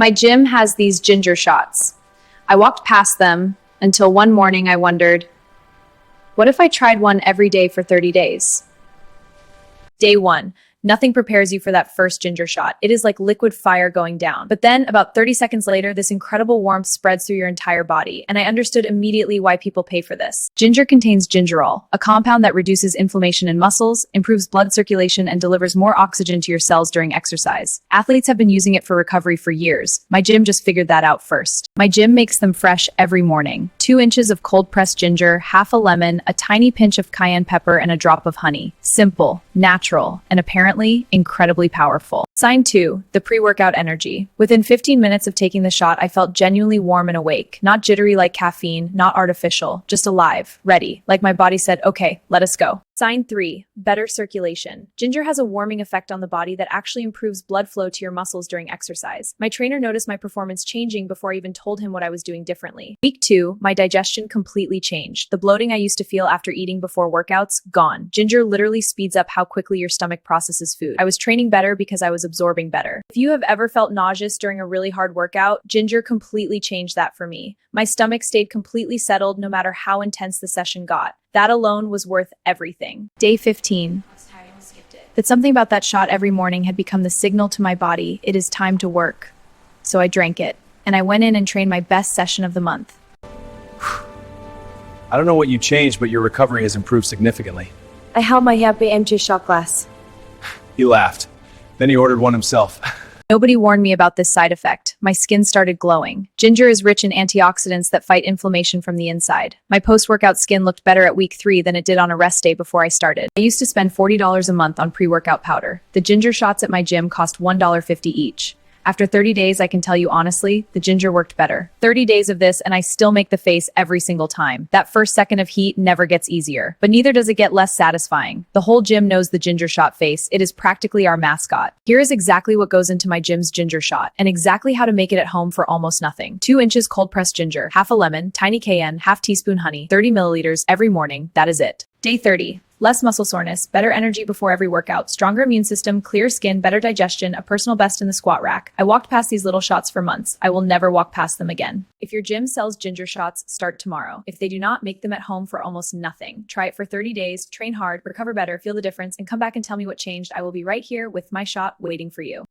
My gym has these ginger shots. I walked past them until one morning I wondered, what if I tried one every day for 30 days? Day one. Nothing prepares you for that first ginger shot. It is like liquid fire going down. But then, about 30 seconds later, this incredible warmth spreads through your entire body, and I understood immediately why people pay for this. Ginger contains gingerol, a compound that reduces inflammation in muscles, improves blood circulation, and delivers more oxygen to your cells during exercise. Athletes have been using it for recovery for years. My gym just figured that out first. My gym makes them fresh every morning. 2 inches of cold-pressed ginger, half a lemon, a tiny pinch of cayenne pepper, and a drop of honey. Simple, natural, and apparently incredibly powerful. Sign 2, the pre-workout energy. Within 15 minutes of taking the shot, I felt genuinely warm and awake. Not jittery like caffeine, not artificial, just alive, ready. Like my body said, okay, let us go. Sign 3, better circulation. Ginger has a warming effect on the body that actually improves blood flow to your muscles during exercise. My trainer noticed my performance changing before I even told him what I was doing differently. Week 2, my digestion completely changed. The bloating I used to feel after eating before workouts, gone. Ginger literally speeds up how quickly your stomach processes food. I was training better because I was absorbing better. If you have ever felt nauseous during a really hard workout, ginger completely changed that for me. My stomach stayed completely settled no matter how intense the session got. That alone was worth everything. Day 15. That something about that shot every morning had become the signal to my body, it is time to work. So I drank it, and I went in and trained my best session of the month. I don't know what you changed, but your recovery has improved significantly. I held my happy empty shot glass. He laughed. Then he ordered one himself. Nobody warned me about this side effect. My skin started glowing. Ginger is rich in antioxidants that fight inflammation from the inside. My post-workout skin looked better at week 3 than it did on a rest day before I started. I used to spend $40 a month on pre-workout powder. The ginger shots at my gym cost $1.50 each. After 30 days, I can tell you honestly, the ginger worked better. 30 days of this and I still make the face every single time. That first second of heat never gets easier, but neither does it get less satisfying. The whole gym knows the ginger shot face. It is practically our mascot. Here is exactly what goes into my gym's ginger shot and exactly how to make it at home for almost nothing. 2 inches cold pressed ginger, half a lemon, tiny cayenne, half teaspoon honey, 30 milliliters every morning. That is it. Day 30. Less muscle soreness, better energy before every workout, stronger immune system, clear skin, better digestion, a personal best in the squat rack. I walked past these little shots for months. I will never walk past them again. If your gym sells ginger shots, start tomorrow. If they do not, make them at home for almost nothing. Try it for 30 days, train hard, recover better, feel the difference, and come back and tell me what changed. I will be right here with my shot waiting for you.